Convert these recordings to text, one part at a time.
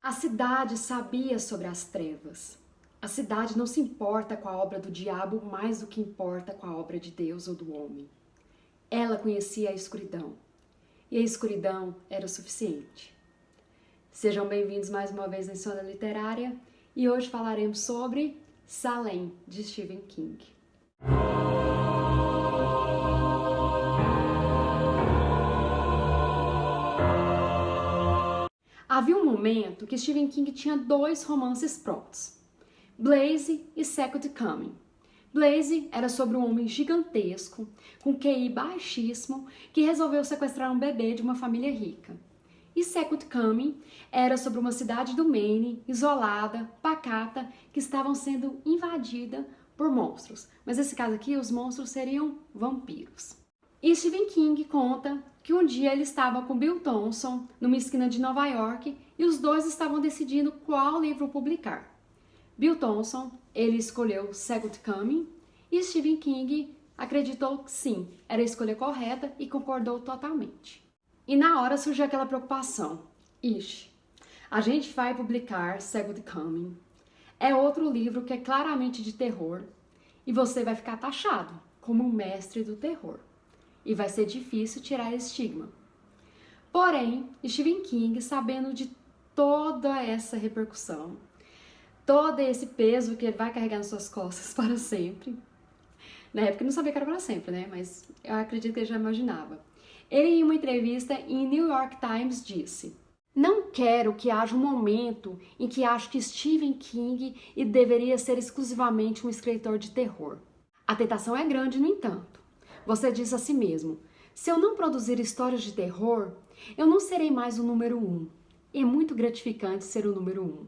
A cidade sabia sobre as trevas. A cidade não se importa com a obra do diabo mais do que importa com a obra de Deus ou do homem. Ela conhecia a escuridão, e a escuridão era o suficiente. Sejam bem-vindos mais uma vez na Insônia Literária, e hoje falaremos sobre Salem, de Stephen King. Havia um momento que Stephen King tinha 2 romances prontos, Blaze e Second Coming. Blaze era sobre um homem gigantesco, com QI baixíssimo, que resolveu sequestrar um bebê de uma família rica. E Second Coming era sobre uma cidade do Maine, isolada, pacata, que estavam sendo invadida por monstros. Mas nesse caso aqui, os monstros seriam vampiros. E Stephen King conta que um dia ele estava com Bill Thompson numa esquina de Nova York e os dois estavam decidindo qual livro publicar. Bill Thompson, ele escolheu Second Coming e Stephen King acreditou que sim, era a escolha correta e concordou totalmente. E na hora surgiu aquela preocupação. Ixi, a gente vai publicar Second Coming. É outro livro que é claramente de terror e você vai ficar taxado como um mestre do terror. E vai ser difícil tirar esse estigma. Porém, Stephen King, sabendo de toda essa repercussão, todo esse peso que ele vai carregar nas suas costas para sempre, na época eu não sabia que era para sempre, né? Mas eu acredito que ele já imaginava. Ele, em uma entrevista em New York Times, disse: "Não quero que haja um momento em que acho que Stephen King deveria ser exclusivamente um escritor de terror. A tentação é grande, no entanto. Você diz a si mesmo, se eu não produzir histórias de terror, eu não serei mais o número 1. É muito gratificante ser o número 1.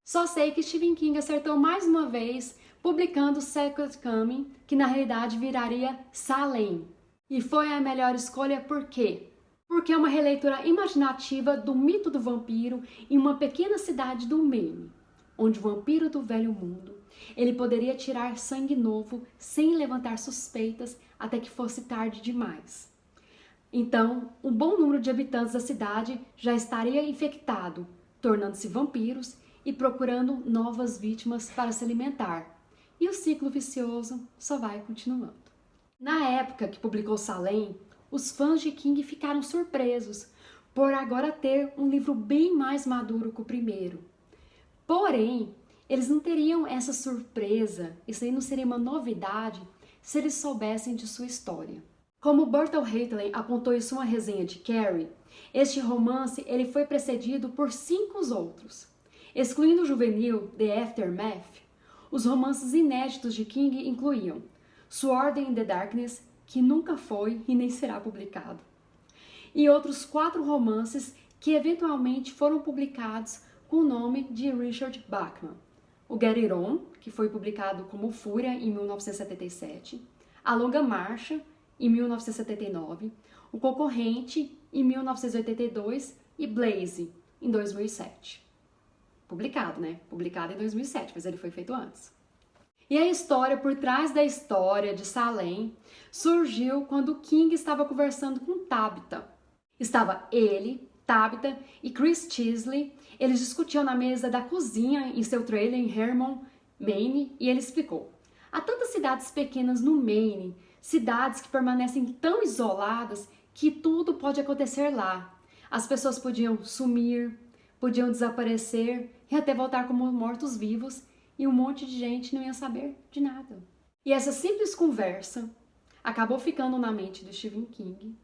Só sei que Stephen King acertou mais uma vez, publicando Second Coming, que na realidade viraria Salem. E foi a melhor escolha por quê? Porque é uma releitura imaginativa do mito do vampiro em uma pequena cidade do Maine, onde o vampiro do velho mundo, ele poderia tirar sangue novo sem levantar suspeitas até que fosse tarde demais. Então, um bom número de habitantes da cidade já estaria infectado, tornando-se vampiros e procurando novas vítimas para se alimentar. E o ciclo vicioso só vai continuando. Na época que publicou Salem, os fãs de King ficaram surpresos por agora ter um livro bem mais maduro que o primeiro. Porém, eles não teriam essa surpresa, isso aí não seria uma novidade, se eles soubessem de sua história. Como Burton Hartley apontou em sua resenha de Carrie, este romance ele foi precedido por 5 outros. Excluindo o juvenil The Aftermath, os romances inéditos de King incluíam Sword in the Darkness, que nunca foi e nem será publicado, e outros 4 romances que eventualmente foram publicados com o nome de Richard Bachman. O Get It On, que foi publicado como Fúria em 1977, A Longa Marcha, em 1979, O Concorrente, em 1982 e Blaze, em 2007. Publicado, né? Publicado em 2007, mas ele foi feito antes. E a história por trás da história de Salem surgiu quando King estava conversando com Tabitha. Estava ele, Tabitha e Chris Chisley. Eles discutiam na mesa da cozinha em seu trailer em Hermon, Maine, e ele explicou: há tantas cidades pequenas no Maine, cidades que permanecem tão isoladas que tudo pode acontecer lá. As pessoas podiam sumir, podiam desaparecer e até voltar como mortos-vivos, e um monte de gente não ia saber de nada. E essa simples conversa acabou ficando na mente do Stephen King.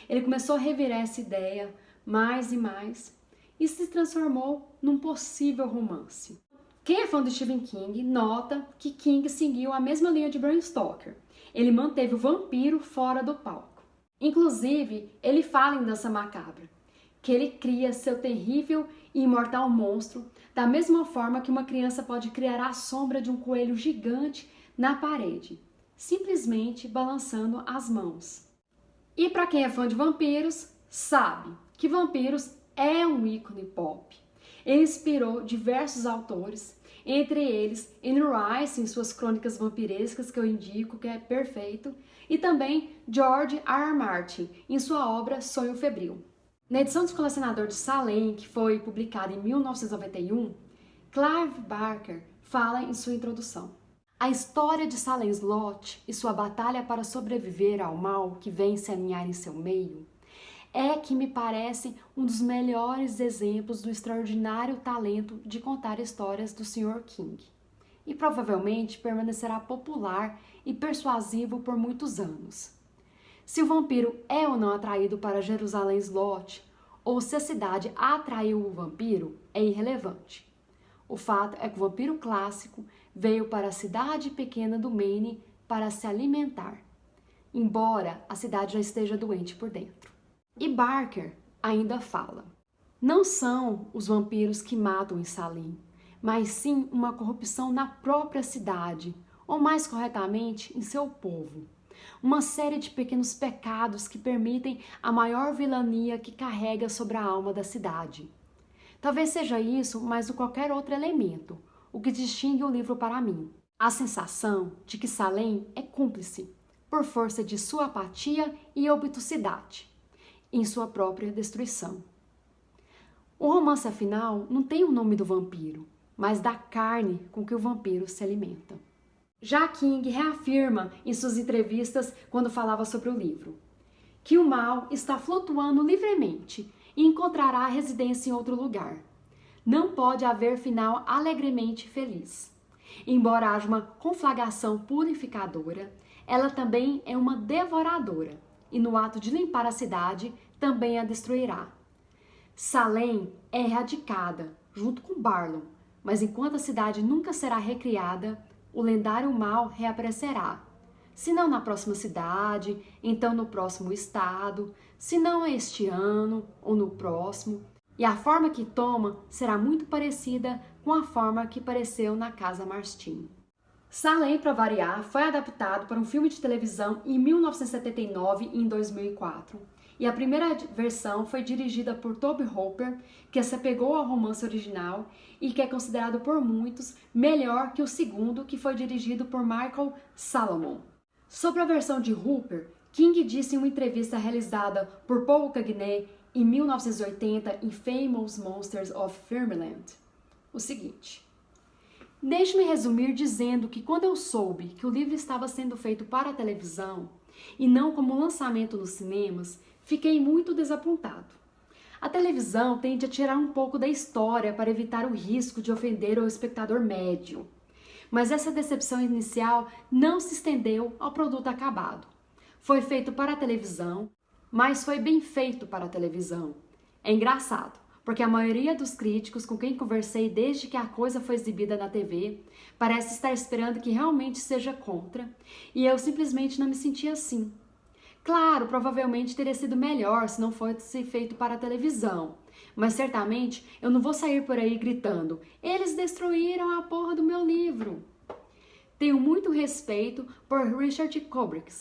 Ele começou a revirar essa ideia mais e mais e se transformou num possível romance. Quem é fã do Stephen King nota que King seguiu a mesma linha de Bram Stoker. Ele manteve o vampiro fora do palco. Inclusive, ele fala em Dança Macabra que ele cria seu terrível e imortal monstro da mesma forma que uma criança pode criar a sombra de um coelho gigante na parede, simplesmente balançando as mãos. E para quem é fã de vampiros, sabe que vampiros é um ícone pop. Ele inspirou diversos autores, entre eles Anne Rice em suas crônicas vampirescas, que eu indico, que é perfeito, e também George R. R. Martin em sua obra Sonho Febril. Na edição do Colecionador de Salem, que foi publicada em 1991, Clive Barker fala em sua introdução: a história de Salem Slot e sua batalha para sobreviver ao mal que vem se aninhar em seu meio é que me parece um dos melhores exemplos do extraordinário talento de contar histórias do Sr. King. E provavelmente permanecerá popular e persuasivo por muitos anos. Se o vampiro é ou não atraído para Jerusalém Slot, ou se a cidade atraiu o vampiro, é irrelevante. O fato é que o vampiro clássico veio para a cidade pequena do Maine para se alimentar, embora a cidade já esteja doente por dentro. E Barker ainda fala: não são os vampiros que matam em Salem, mas sim uma corrupção na própria cidade, ou mais corretamente, em seu povo. Uma série de pequenos pecados que permitem a maior vilania que carrega sobre a alma da cidade. Talvez seja isso mais do que qualquer outro elemento, o que distingue o livro para mim. A sensação de que Salem é cúmplice, por força de sua apatia e obtusidade, em sua própria destruição. O romance, afinal, não tem o nome do vampiro, mas da carne com que o vampiro se alimenta. Já King reafirma em suas entrevistas, quando falava sobre o livro, que o mal está flutuando livremente e encontrará residência em outro lugar. Não pode haver final alegremente feliz. Embora haja uma conflagração purificadora, ela também é uma devoradora, e no ato de limpar a cidade, também a destruirá. Salem é erradicada, junto com Barlow, mas enquanto a cidade nunca será recriada, o lendário mal reaparecerá. Se não na próxima cidade, então no próximo estado, se não este ano ou no próximo, e a forma que toma será muito parecida com a forma que apareceu na Casa Marston. Salem, para variar, foi adaptado para um filme de televisão em 1979 e em 2004. E a primeira versão foi dirigida por Tobe Hooper, que se apegou ao romance original e que é considerado por muitos melhor que o segundo, que foi dirigido por Michael Salomon. Sobre a versão de Hooper, King disse em uma entrevista realizada por Paul Gagné em 1980 em Famous Monsters of Firmland o seguinte: deixe-me resumir dizendo que quando eu soube que o livro estava sendo feito para a televisão e não como lançamento nos cinemas, fiquei muito desapontado. A televisão tende a tirar um pouco da história para evitar o risco de ofender o espectador médio. Mas essa decepção inicial não se estendeu ao produto acabado. Foi feito para a televisão, mas foi bem feito para a televisão. É engraçado, porque a maioria dos críticos com quem conversei desde que a coisa foi exibida na TV parece estar esperando que realmente seja contra, e eu simplesmente não me senti assim. Claro, provavelmente teria sido melhor se não fosse feito para a televisão, mas certamente eu não vou sair por aí gritando: eles destruíram a porra do meu livro. Tenho muito respeito por Richard Kubrick,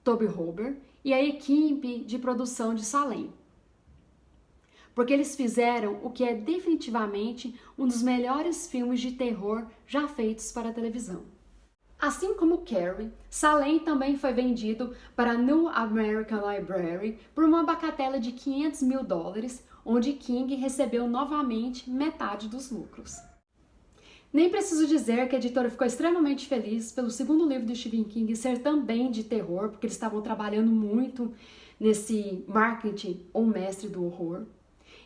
Tobe Hooper e a equipe de produção de Salem, porque eles fizeram o que é definitivamente um dos melhores filmes de terror já feitos para a televisão. Assim como Carrie, Salem também foi vendido para a New American Library por uma bagatela de $500 mil, onde King recebeu novamente metade dos lucros. Nem preciso dizer que a editora ficou extremamente feliz pelo segundo livro de Stephen King ser também de terror, porque eles estavam trabalhando muito nesse marketing ou mestre do horror.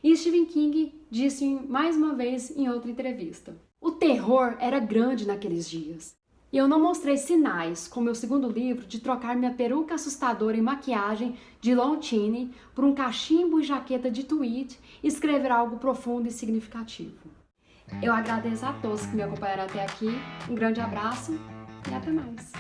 E Stephen King disse mais uma vez em outra entrevista: o terror era grande naqueles dias. E eu não mostrei sinais, com meu segundo livro, de trocar minha peruca assustadora e maquiagem de Lon Chaney por um cachimbo e jaqueta de tweed e escrever algo profundo e significativo. Eu agradeço a todos que me acompanharam até aqui, um grande abraço e até mais!